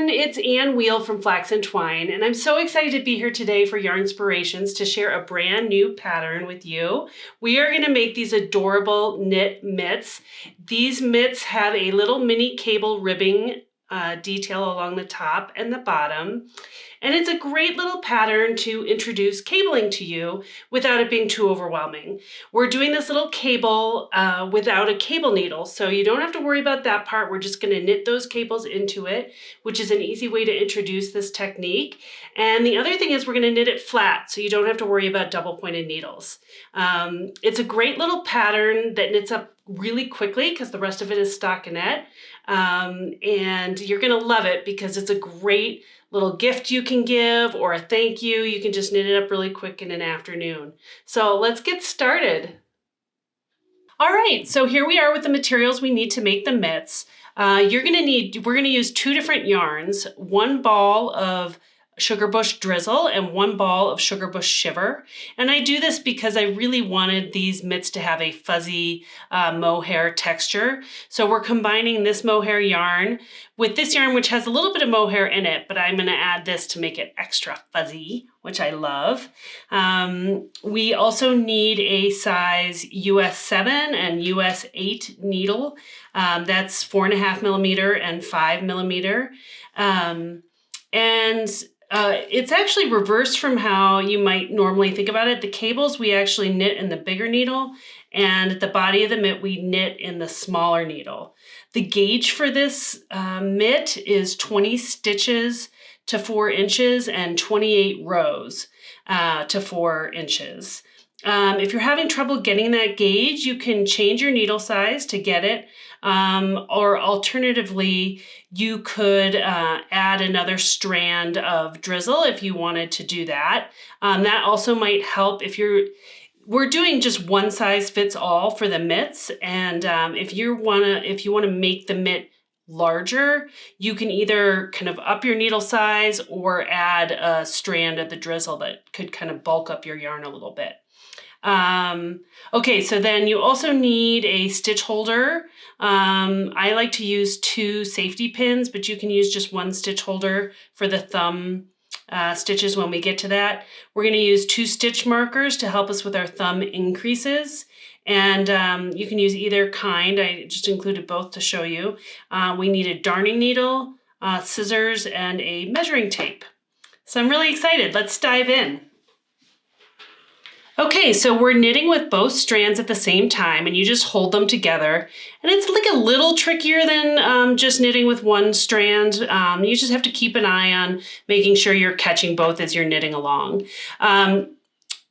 everyone, it's Weil from Flax and Twine, and I'm so excited to be here today for Yarnspirations to share a brand new pattern with you. We are going to make these adorable knit mitts. These mitts have a little mini cable ribbing detail along the top and the bottom. And it's a great little pattern to introduce cabling to you without it being too overwhelming. We're doing this little cable without a cable needle, so you don't have to worry about that part. We're just going to knit those cables into it, which is an easy way to introduce this technique. And the other thing is we're going to knit it flat, so you don't have to worry about double pointed needles. It's a great little pattern that knits up really quickly because the rest of it is stockinette. And you're going to love it because it's a great little gift you can give or a thank you. You can just knit it up really quick in an afternoon. So let's get started. All right, so here we are with the materials we need to make the mitts. We're going to use two different yarns, one ball of sugar bush drizzle and one ball of sugar bush shiver. And I do this because I really wanted these mitts to have a fuzzy mohair texture. So we're combining this mohair yarn with this yarn, which has a little bit of mohair in it, but I'm going to add this to make it extra fuzzy, which I love. We also need a size US 7 and US 8 needle. That's 4.5 millimeter and 5 millimeter. It's actually reversed from how you might normally think about it. The cables we actually knit in the bigger needle, and the body of the mitt we knit in the smaller needle. The gauge for this mitt is 20 stitches to 4 inches and 28 rows to 4 inches. If you're having trouble getting that gauge, you can change your needle size to get it. Or alternatively, you could add another strand of drizzle if you wanted to do that. That also might help if we're doing just one size fits all for the mitts. And if you want to make the mitt larger, you can either kind of up your needle size or add a strand of the drizzle that could kind of bulk up your yarn a little bit. Okay, so then you also need a stitch holder. I like to use 2 safety pins, but you can use just 1 stitch holder for the thumb stitches when we get to that. We're going to use 2 stitch markers to help us with our thumb increases. And you can use either kind. I just included both to show you. We need a darning needle, scissors, and a measuring tape. So I'm really excited. Let's dive in. Okay, so we're knitting with both strands at the same time, and you just hold them together. And it's like a little trickier than just knitting with one strand. You just have to keep an eye on making sure you're catching both as you're knitting along.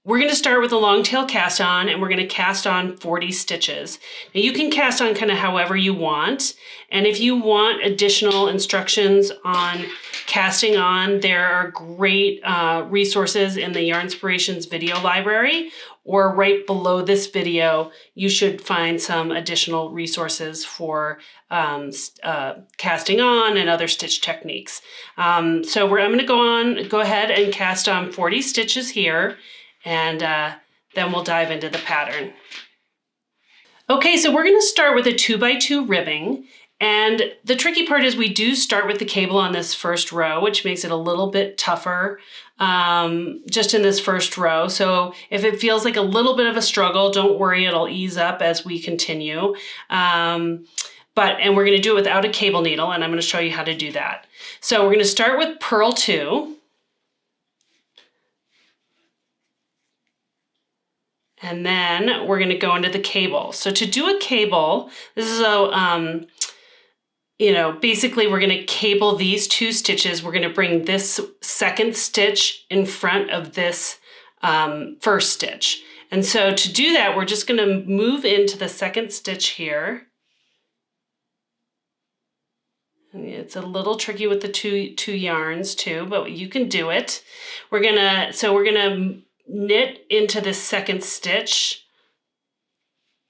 We're going to start with a long tail cast on, and we're going to cast on 40 stitches. Now you can cast on kind of however you want. And if you want additional instructions on casting on, there are great resources in the Yarnspirations video library, or right below this video, you should find some additional resources for casting on and other stitch techniques. So I'm going to go ahead and cast on 40 stitches here. And then we'll dive into the pattern. Okay, so we're going to start with a 2x2 ribbing. And the tricky part is we do start with the cable on this first row, which makes it a little bit tougher just in this first row. So if it feels like a little bit of a struggle, don't worry, it'll ease up as we continue. And we're going to do it without a cable needle, and I'm going to show you how to do that. So we're going to start with purl 2. And then we're going to go into the cable. So to do a cable, this is basically we're going to cable these 2 stitches. We're going to bring this second stitch in front of this first stitch. And so to do that, we're just going to move into the second stitch here. And it's a little tricky with the two yarns too, but you can do it. We're going to knit into this second stitch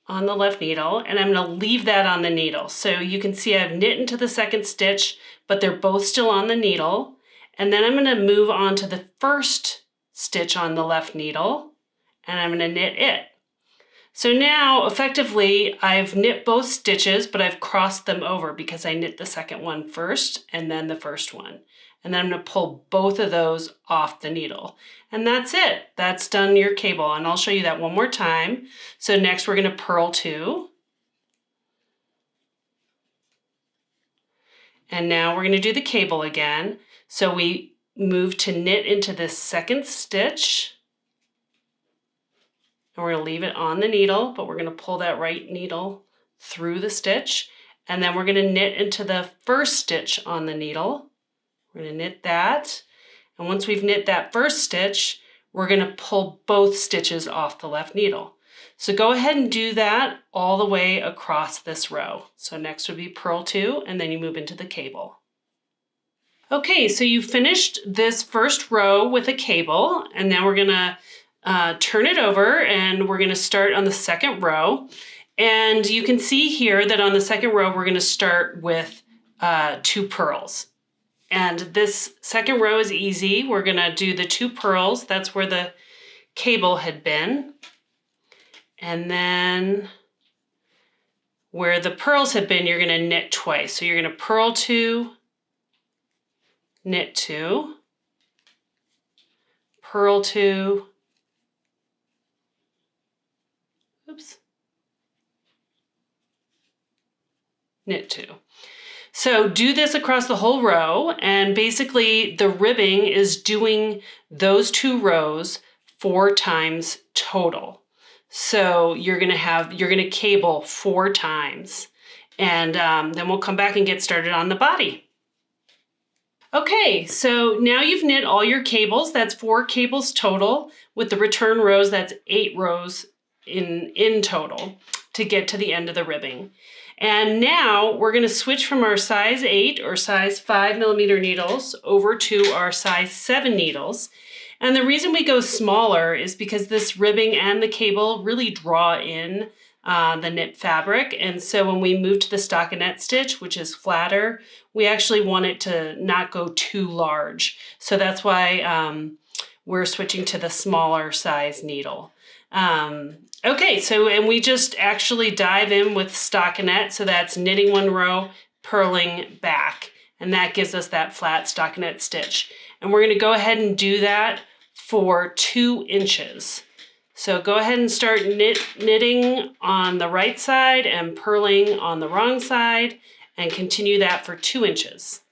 on the left needle, and I'm going to leave that on the needle. So you can see I've knit into the second stitch, but they're both still on the needle. And then I'm going to move on to the first stitch on the left needle, and I'm going to knit it. So now effectively I've knit both stitches, but I've crossed them over because I knit the second one first and then the first one. And then I'm going to pull both of those off the needle. And that's it. That's done your cable. And I'll show you that one more time. So next we're going to purl 2. And now we're going to do the cable again. So we move to knit into this second stitch. And we're going to leave it on the needle, but we're going to pull that right needle through the stitch. And then we're going to knit into the first stitch on the needle. We're going to knit that. And once we've knit that first stitch, we're going to pull both stitches off the left needle. So go ahead and do that all the way across this row. So next would be purl 2, and then you move into the cable. Okay, so you finished this first row with a cable, and now we're going to turn it over and we're going to start on the second row. And you can see here that on the second row, we're going to start with 2 purls. And this second row is easy. We're going to do the 2 purls. That's where the cable had been. And then where the purls have been, you're going to knit twice. So you're going to purl 2, knit 2, purl 2, oops, knit 2. So do this across the whole row, and basically the ribbing is doing those 2 rows 4 times total. So you're gonna cable 4 times, and then we'll come back and get started on the body. Okay, so now you've knit all your cables. That's 4 cables total. With the return rows, that's 8 rows in total to get to the end of the ribbing. And now we're going to switch from our size 8 or size 5 millimeter needles over to our size 7 needles. And the reason we go smaller is because this ribbing and the cable really draw in the knit fabric. And so when we move to the stockinette stitch, which is flatter, we actually want it to not go too large. So that's why we're switching to the smaller size needle. Okay, so, and we just actually dive in with stockinette. So that's knitting 1 row, purling back, and that gives us that flat stockinette stitch. And we're going to go ahead and do that for 2 inches. So go ahead and start knitting on the right side and purling on the wrong side, and continue that for 2 inches.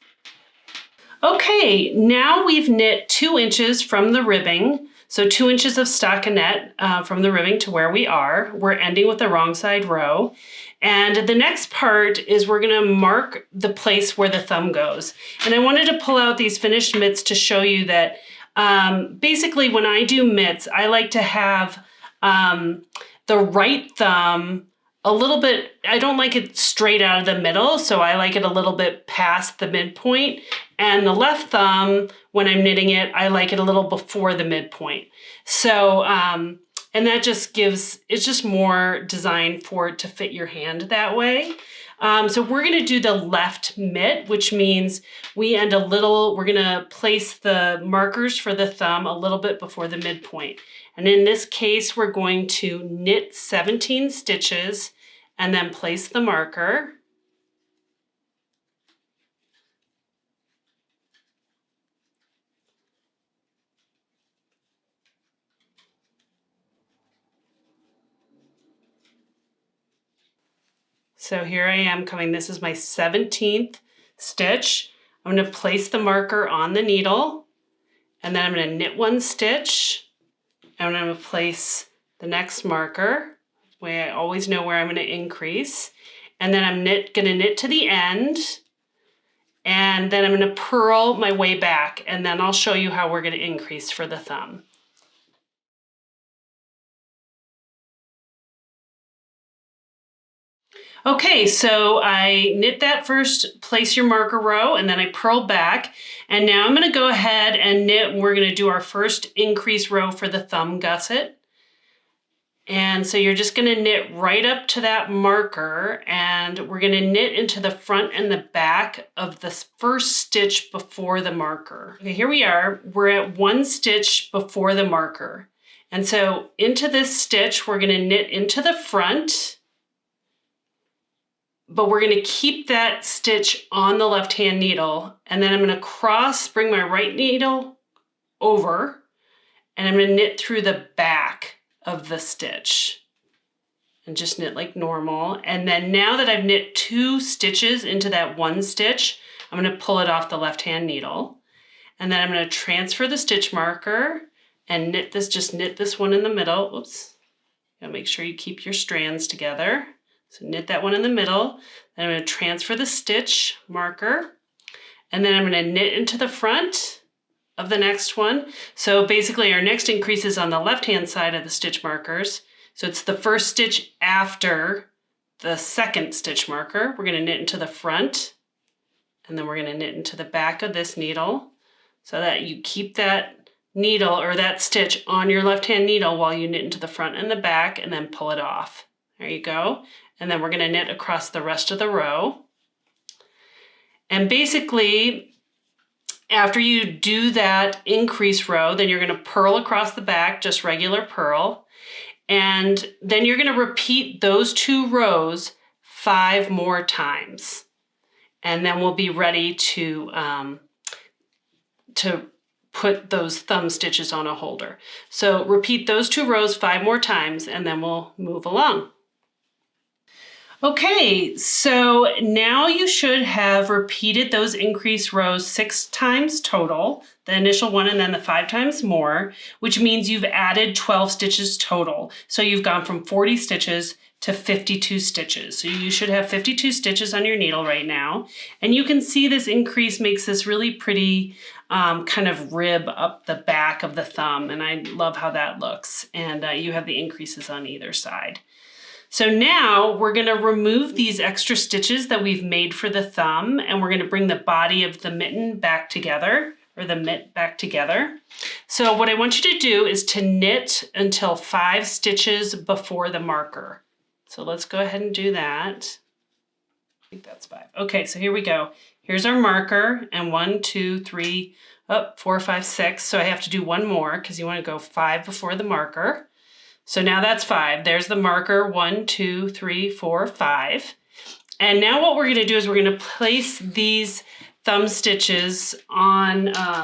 Okay, now we've knit 2 inches from the ribbing. So 2 inches of stockinette from the ribbing to where we are. We're ending with the wrong side row. And the next part is we're gonna mark the place where the thumb goes. And I wanted to pull out these finished mitts to show you that basically when I do mitts, I like to have the right thumb a little bit, I don't like it straight out of the middle, so I like it a little bit past the midpoint. And the left thumb, when I'm knitting it, I like it a little before the midpoint. So, and that just gives, it's just more designed for it to fit your hand that way. So we're gonna do the left mitt, which means we end a little, we're gonna place the markers for the thumb a little bit before the midpoint. And in this case, we're going to knit 17 stitches and then place the marker. So here I am coming, this is my 17th stitch. I'm going to place the marker on the needle, and then I'm going to knit 1 stitch, and I'm going to place the next marker, where I always know where I'm going to increase, and then I'm going to knit to the end, and then I'm going to purl my way back, and then I'll show you how we're going to increase for the thumb. Okay, so I knit that first place your marker row, and then I purl back, and now I'm going to go ahead and knit. We're going to do our first increase row for the thumb gusset. And so you're just going to knit right up to that marker, and we're going to knit into the front and the back of the first stitch before the marker. Okay, here we are. We're at 1 stitch before the marker. And so into this stitch, we're going to knit into the front, but we're going to keep that stitch on the left-hand needle. And then I'm going to bring my right needle over, and I'm going to knit through the back of the stitch and just knit like normal. And then now that I've knit 2 stitches into that one stitch, I'm going to pull it off the left-hand needle. And then I'm going to transfer the stitch marker and just knit this one in the middle. Oops. You gotta make sure you keep your strands together. So knit that one in the middle. Then I'm going to transfer the stitch marker, and then I'm going to knit into the front of the next one. So basically our next increase is on the left-hand side of the stitch markers. So it's the first stitch after the second stitch marker. We're going to knit into the front, and then we're going to knit into the back of this needle so that you keep that needle or that stitch on your left-hand needle while you knit into the front and the back, and then pull it off. There you go. And then we're going to knit across the rest of the row. And basically, after you do that increase row, then you're going to purl across the back, just regular purl. And then you're going to repeat those 2 rows 5 more times. And then we'll be ready to put those thumb stitches on a holder. So repeat those 2 rows 5 more times, and then we'll move along. Okay, so now you should have repeated those increase rows 6 times total, the initial one and then the 5 times more, which means you've added 12 stitches total. So you've gone from 40 stitches to 52 stitches. So you should have 52 stitches on your needle right now. And you can see this increase makes this really pretty kind of rib up the back of the thumb. And I love how that looks. And you have the increases on either side. So now we're going to remove these extra stitches that we've made for the thumb, and we're going to bring the body of the mitten back together, or the mitt back together. So what I want you to do is to knit until 5 stitches before the marker. So let's go ahead and do that. I think that's 5. Okay, so here we go. Here's our marker, and 1, 2, 3, 4, 5, 6. So I have to do 1 more because you want to go 5 before the marker. So now that's 5. There's the marker, 1, 2, 3, 4, 5. And now what we're going to do is we're going to place these thumb stitches on a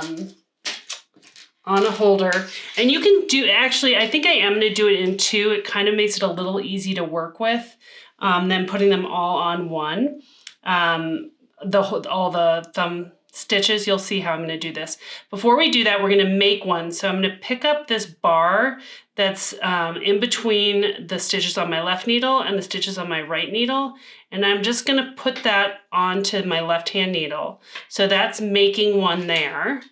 holder. And you can do, actually, I think I am going to do it in 2. It kind of makes it a little easy to work with than putting them all on one. All the thumb stitches, you'll see how I'm going to do this. Before we do that, we're going to make one. So I'm going to pick up this bar that's in between the stitches on my left needle and the stitches on my right needle. And I'm just going to put that onto my left-hand needle. So that's making one there. And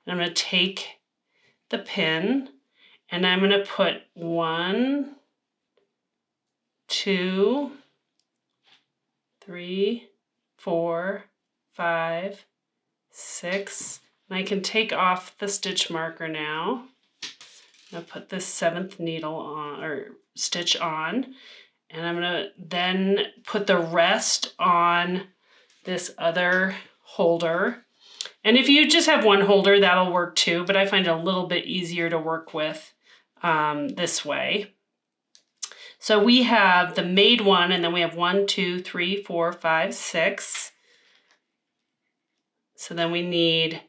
I'm going to take the pin and I'm going to put 1, 2, 3, 4, 5, 6. And I can take off the stitch marker now. I'm going to put this 7th needle on, or stitch on, and I'm going to then put the rest on this other holder. And if you just have one holder, that'll work too, but I find it a little bit easier to work with this way. So we have the made one, and then we have 1, 2, 3, 4, 5, 6. So then we need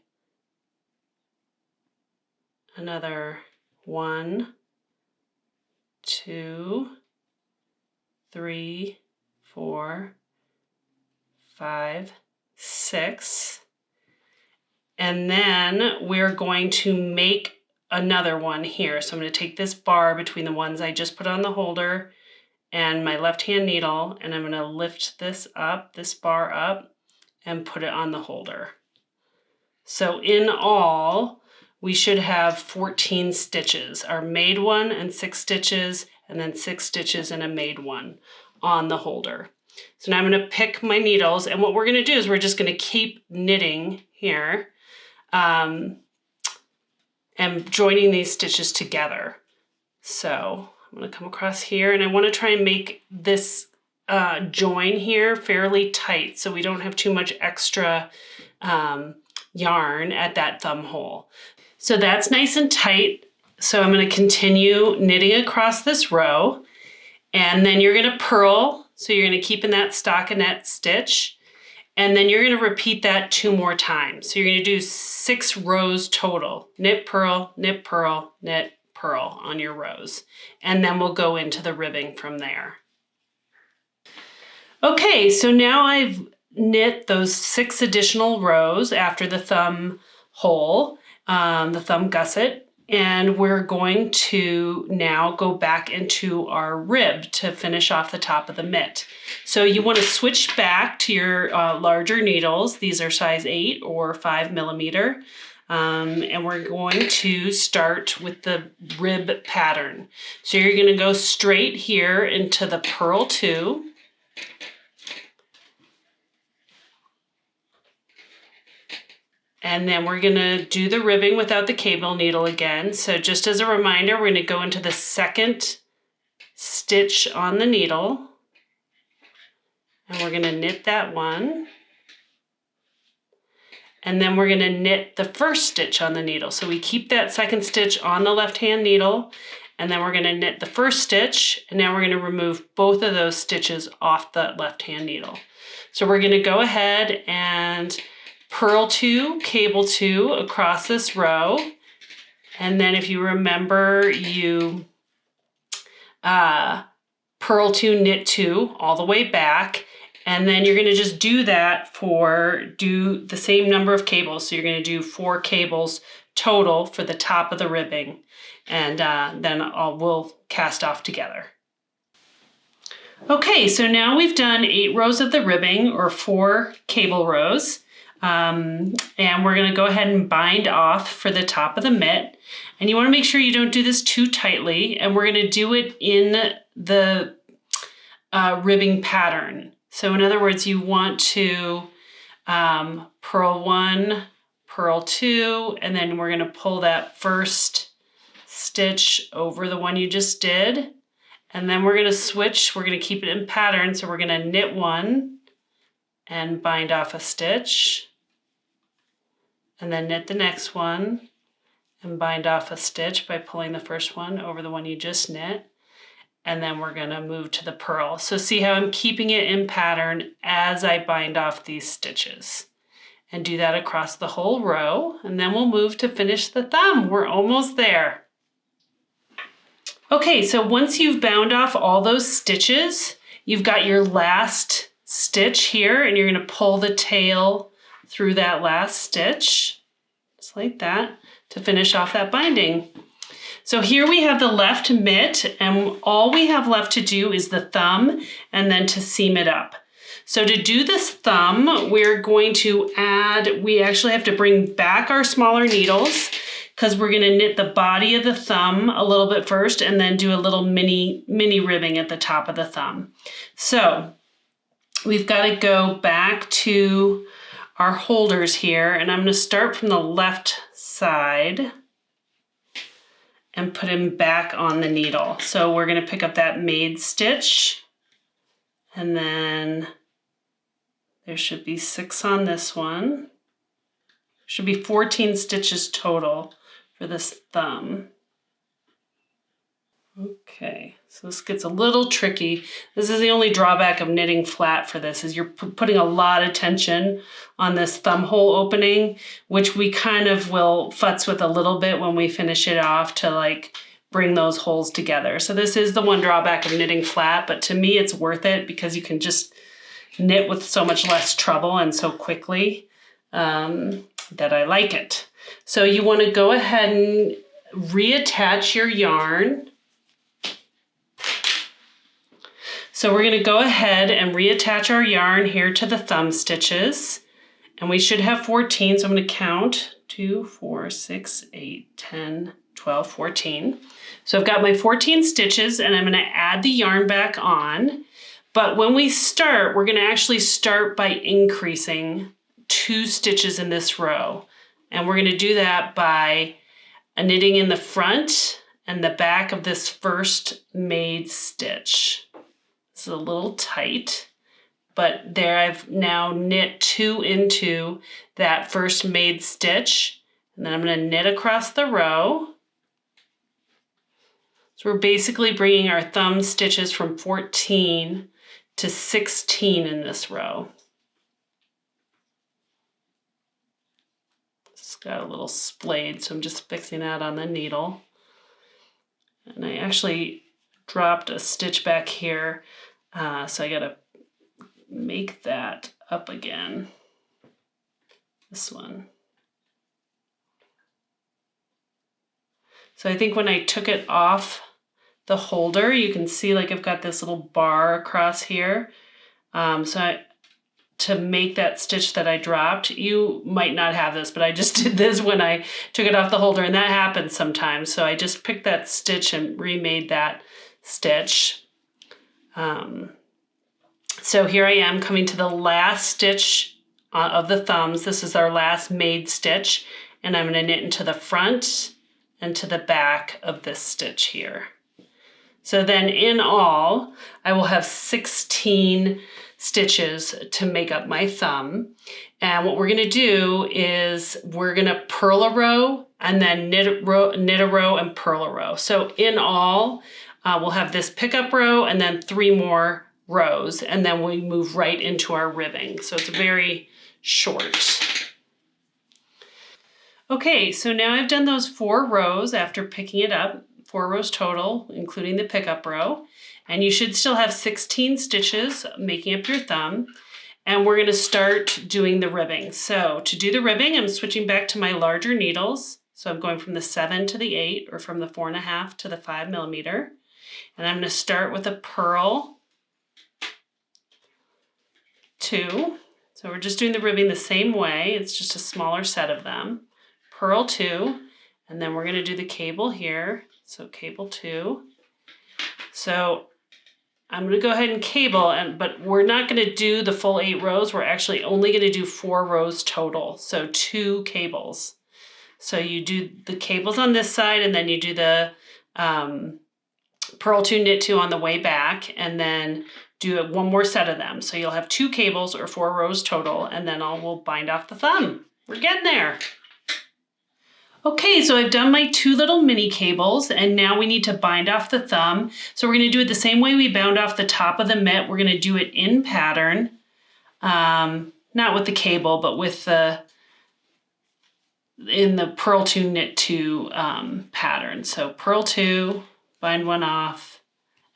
another 1, 2, 3, 4, 5, 6. And then we're going to make another one here. So I'm going to take this bar between the ones I just put on the holder and my left-hand needle, and I'm going to lift this up, this bar up, and put it on the holder. So in all, we should have 14 stitches, our made one and 6 stitches, and then 6 stitches and a made one on the holder. So now I'm going to pick my needles, and what we're going to do is we're just going to keep knitting here and joining these stitches together. So I'm going to come across here, and I want to try and make this join here fairly tight so we don't have too much extra yarn at that thumb hole. So that's nice and tight. So I'm going to continue knitting across this row, and then you're going to purl. So you're going to keep in that stockinette stitch, and then you're going to repeat that 2 more times. So you're going to do 6 rows total. Knit, purl, knit, purl, knit, purl on your rows. And then we'll go into the ribbing from there. Okay, so now I've knit those 6 additional rows after the thumb hole, the thumb gusset, and we're going to now go back into our rib to finish off the top of the mitt. So you want to switch back to your larger needles. These are size 8 or 5 millimeter. And we're going to start with the rib pattern. So you're going to go straight here into the purl 2. And then we're going to do the ribbing without the cable needle again. So just as a reminder, we're going to go into the 2nd stitch on the needle. And we're going to knit that one. And then we're going to knit the 1st stitch on the needle. So we keep that 2nd stitch on the left-hand needle, and then we're going to knit the 1st stitch, and now we're going to remove both of those stitches off the left-hand needle. So we're going to go ahead and purl 2, cable 2 across this row. And then if you remember, you purl 2, knit 2 all the way back. And then you're going to just do that do the same number of cables. So you're going to do 4 cables total for the top of the ribbing. And then we'll cast off together. Okay, so now we've done 8 rows of the ribbing, or 4 cable rows. And we're going to go ahead and bind off for the top of the mitt. And you want to make sure you don't do this too tightly. And we're going to do it in the ribbing pattern. So in other words, you want to purl 1, purl 2, and then we're going to pull that 1st stitch over the one you just did. And then we're going to switch. We're going to keep it in pattern. So we're going to knit 1 and bind off a stitch. And then knit the next one and bind off a stitch by pulling the 1st one over the one you just knit. And then we're going to move to the purl. So see how I'm keeping it in pattern as I bind off these stitches. And do that across the whole row. And then we'll move to finish the thumb. We're almost there. Okay, so once you've bound off all those stitches, you've got your last stitch here, and you're going to pull the tail through that last stitch, just like that, to finish off that binding. So here we have the left mitt, and all we have left to do is the thumb and then to seam it up. So to do this thumb, we're going to we actually have to bring back our smaller needles, because we're going to knit the body of the thumb a little bit first and then do a little mini ribbing at the top of the thumb. So we've got to go back to our holders here, and I'm going to start from the left side and put him back on the needle. So we're going to pick up that made stitch, and then there should be 6 on this one. Should be 14 stitches total for this thumb. Okay, so this gets a little tricky. This is the only drawback of knitting flat for this, is you're putting a lot of tension on this thumb hole opening, which we kind of will futz with a little bit when we finish it off to like bring those holes together. So this is the one drawback of knitting flat, but to me it's worth it because you can just knit with so much less trouble and so quickly that I like it. So you want to go ahead and reattach your yarn. So we're going to go ahead and reattach our yarn here to the thumb stitches. And we should have 14, so I'm going to count 2, 4, 6, 8, 10, 12, 14. So I've got my 14 stitches, and I'm going to add the yarn back on. But when we start, we're going to actually start by increasing 2 stitches in this row. And we're going to do that by knitting in the front and the back of this first made stitch. This is a little tight, but there I've now knit 2 into that first made stitch, and then I'm going to knit across the row, So we're basically bringing our thumb stitches from 14 to 16 in this row. It's got a little splayed, so I'm just fixing that on the needle. And I actually dropped a stitch back here, so I gotta make that up again. This one. So I think when I took it off the holder, you can see like I've got this little bar across here. To make that stitch that I dropped, you might not have this, but I just did this when I took it off the holder, and that happens sometimes. So I just picked that stitch and remade that stitch. So here I am coming to the last stitch of the thumbs. This is our last made stitch, and I'm going to knit into the front and to the back of this stitch here. So then in all, I will have 16 stitches to make up my thumb. And what we're gonna do is we're gonna purl a row and then knit a row and purl a row. So in all, we'll have this pickup row and then 3 more rows, and then we move right into our ribbing. So it's very short. Okay, so now I've done those 4 rows after picking it up, 4 rows total, including the pickup row. And you should still have 16 stitches making up your thumb. And we're gonna start doing the ribbing. So to do the ribbing, I'm switching back to my larger needles. So I'm going from the 7 to the 8, or from the 4.5 to the 5 millimeter. And I'm gonna start with a purl 2. So we're just doing the ribbing the same way. It's just a smaller set of them. Purl 2, and then we're gonna do the cable here. So cable 2. So I'm gonna go ahead and cable, but we're not gonna do the full 8 rows. We're actually only gonna do 4 rows total. So 2 cables. So you do the cables on this side, and then you do the purl 2, knit 2 on the way back, and then do 1 more set of them. So you'll have 2 cables or 4 rows total, and then we'll bind off the thumb. We're getting there. Okay, so I've done my 2 little mini cables, and now we need to bind off the thumb. So we're gonna do it the same way we bound off the top of the mitt. We're gonna do it in pattern, not with the cable, but with in the purl 2, knit 2 pattern. So purl 2, bind 1 off,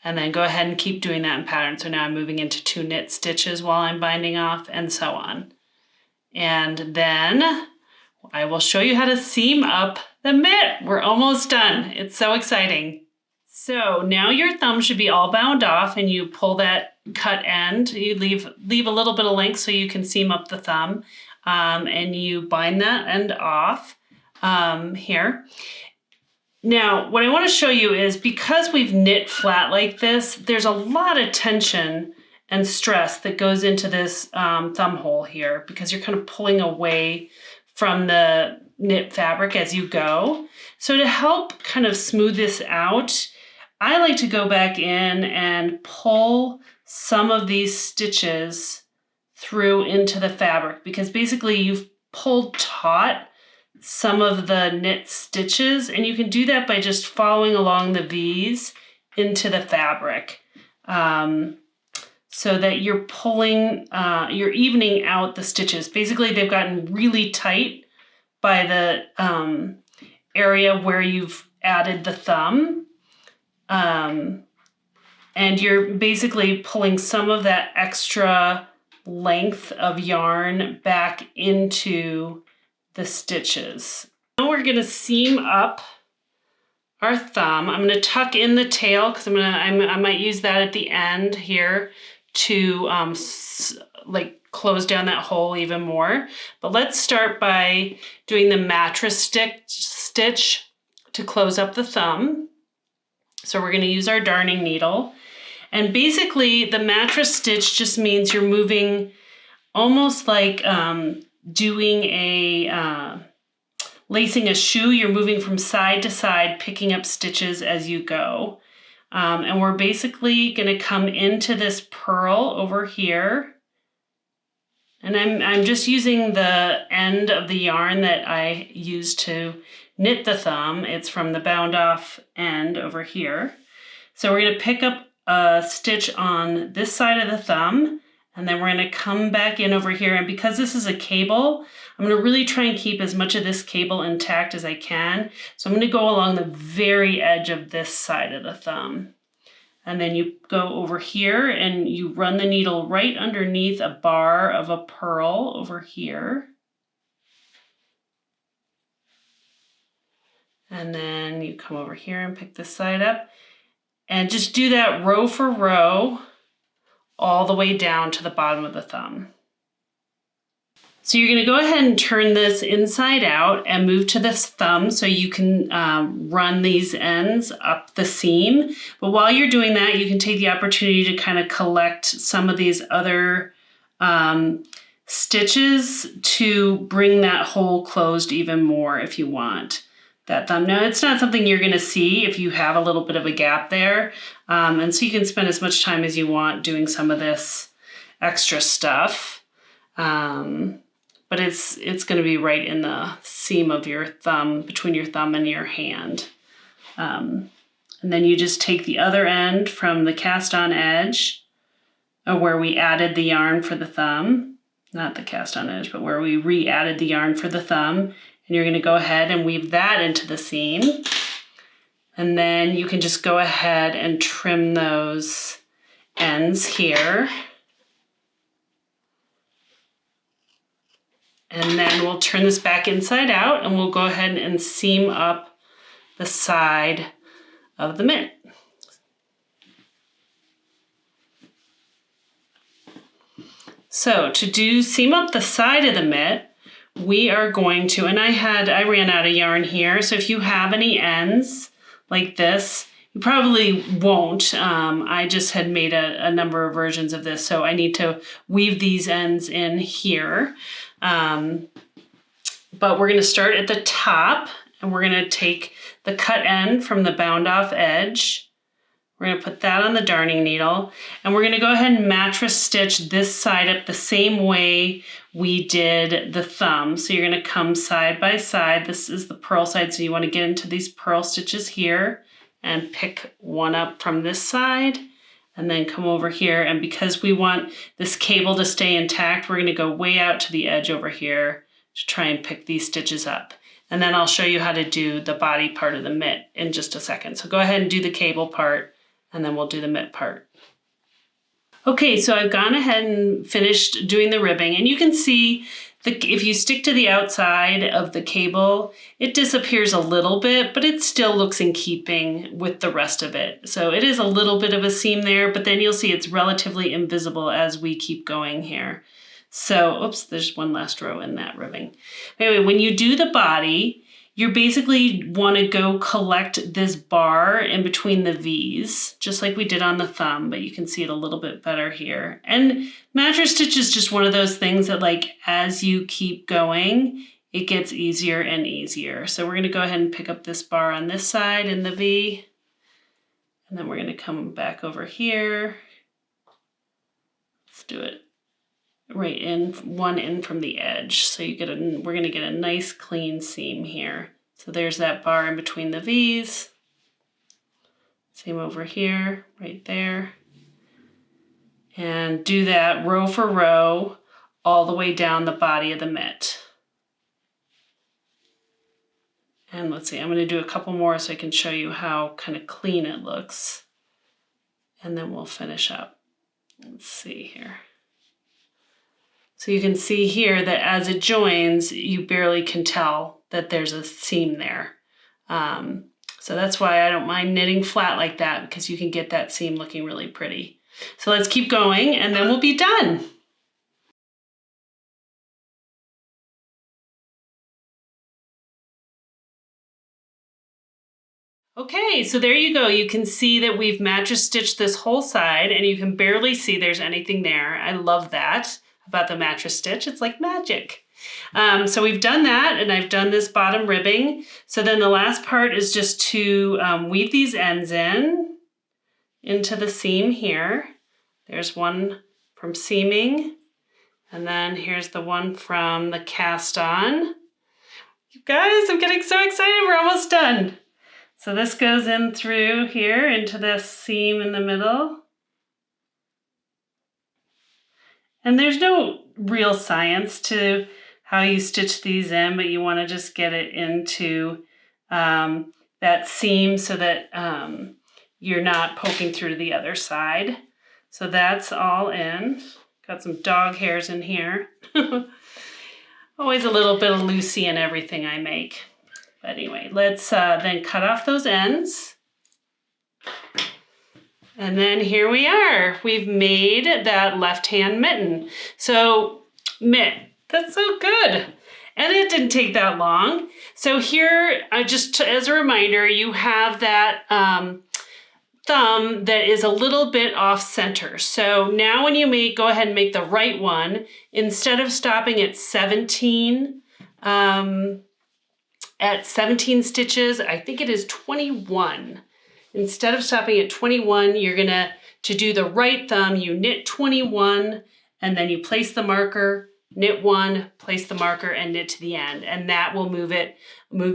and then go ahead and keep doing that in pattern. So now I'm moving into 2 knit stitches while I'm binding off, and so on. And then I will show you how to seam up the mitt. We're almost done. It's so exciting. So now your thumb should be all bound off, and you pull that cut end. You leave a little bit of length so you can seam up the thumb, and you bind that end off here. Now, what I want to show you is, because we've knit flat like this, there's a lot of tension and stress that goes into this thumb hole here, because you're kind of pulling away from the knit fabric as you go. So to help kind of smooth this out, I like to go back in and pull some of these stitches through into the fabric, because basically you've pulled taut some of the knit stitches, and you can do that by just following along the V's into the fabric. So that you're pulling, you're evening out the stitches. Basically, they've gotten really tight by the area where you've added the thumb. And you're basically pulling some of that extra length of yarn back into the stitches. Now we're gonna seam up our thumb. I'm gonna tuck in the tail, because I might use that at the end here to like close down that hole even more. But let's start by doing the mattress stitch to close up the thumb. So we're gonna use our darning needle. And basically the mattress stitch just means you're moving almost like doing a, lacing a shoe. You're moving from side to side, picking up stitches as you go. And we're basically gonna come into this purl over here. And I'm just using the end of the yarn that I used to knit the thumb. It's from the bound off end over here. So we're going to pick up a stitch on this side of the thumb, and then we're going to come back in over here. And because this is a cable, I'm going to really try and keep as much of this cable intact as I can. So I'm going to go along the very edge of this side of the thumb. And then you go over here and you run the needle right underneath a bar of a purl over here. And then you come over here and pick this side up. And just do that row for row all the way down to the bottom of the thumb. So you're going to go ahead and turn this inside out and move to this thumb so you can run these ends up the seam. But while you're doing that, you can take the opportunity to kind of collect some of these other stitches to bring that hole closed even more if you want. That thumb. Now, it's not something you're going to see if you have a little bit of a gap there. And so you can spend as much time as you want doing some of this extra stuff. But it's going to be right in the seam of your thumb, between your thumb and your hand. And then you just take the other end from the cast on edge, or where we added the yarn for the thumb, not the cast on edge, but where we re-added the yarn for the thumb. And you're going to go ahead and weave that into the seam. And then you can just go ahead and trim those ends here. And then we'll turn this back inside out and we'll go ahead and seam up the side of the mitt. So to seam up the side of the mitt, we are going to, and I ran out of yarn here, so if you have any ends like this, you probably won't. I just had made a number of versions of this, so I need to weave these ends in here. But we're going to start at the top, and we're going to take the cut end from the bound off edge. We're going to put that on the darning needle, and we're going to go ahead and mattress stitch this side up the same way we did the thumb. So you're going to come side by side. This is the purl side, so you want to get into these purl stitches here and pick one up from this side and then come over here. And because we want this cable to stay intact, we're going to go way out to the edge over here to try and pick these stitches up. And then I'll show you how to do the body part of the mitt in just a second. So go ahead and do the cable part, and then we'll do the mitt part. Okay, so I've gone ahead and finished doing the ribbing, and you can see if you stick to the outside of the cable, it disappears a little bit, but it still looks in keeping with the rest of it. So it is a little bit of a seam there, but then you'll see it's relatively invisible as we keep going here. So, oops, there's one last row in that ribbing. Anyway, when you do the body, you basically want to go collect this bar in between the V's, just like we did on the thumb, but you can see it a little bit better here. And mattress stitch is just one of those things that, like, as you keep going, it gets easier and easier. So we're going to go ahead and pick up this bar on this side in the V, and then we're going to come back over here. Let's do it right in, one in from the edge. So you get we're going to get a nice clean seam here. So there's that bar in between the V's. Seam over here, right there. And do that row for row all the way down the body of the mitt. And let's see, I'm going to do a couple more so I can show you how kind of clean it looks. And then we'll finish up. Let's see here. So you can see here that as it joins, you barely can tell that there's a seam there. So that's why I don't mind knitting flat like that, because you can get that seam looking really pretty. So let's keep going and then we'll be done. Okay, so there you go. You can see that we've mattress stitched this whole side and you can barely see there's anything there. I love that about the mattress stitch. It's like magic. So we've done that, and I've done this bottom ribbing. So then the last part is just to weave these ends into the seam here. There's one from seaming, and then here's the one from the cast on. You guys, I'm getting so excited. We're almost done. So this goes in through here into this seam in the middle. And there's no real science to how you stitch these in, but you want to just get it into that seam so that you're not poking through to the other side. So that's all in. Got some dog hairs in here. Always a little bit of Lucy in everything I make. But anyway, let's then cut off those ends. And then here we are. We've made that left-hand mitten. So mitt, that's so good. And it didn't take that long. So here, just as a reminder, you have that thumb that is a little bit off center. So now when you go ahead and make the right one, instead of stopping at 17 stitches, I think it is 21. Instead of stopping at 21, you're gonna, to do the right thumb, you knit 21, and then you place the marker, knit 1, place the marker, and knit to the end. And that will move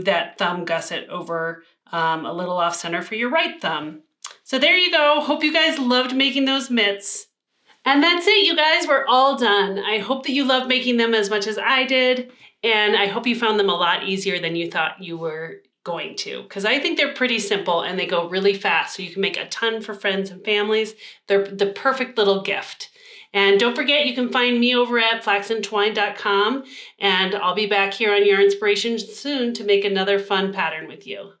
that thumb gusset over a little off center for your right thumb. So there you go. Hope you guys loved making those mitts. And that's it, you guys. We're all done. I hope that you loved making them as much as I did. And I hope you found them a lot easier than you thought you were going to, because I think they're pretty simple and they go really fast. So you can make a ton for friends and families. They're the perfect little gift. And don't forget, you can find me over at flaxandtwine.com, and I'll be back here on Yarnspirations soon to make another fun pattern with you.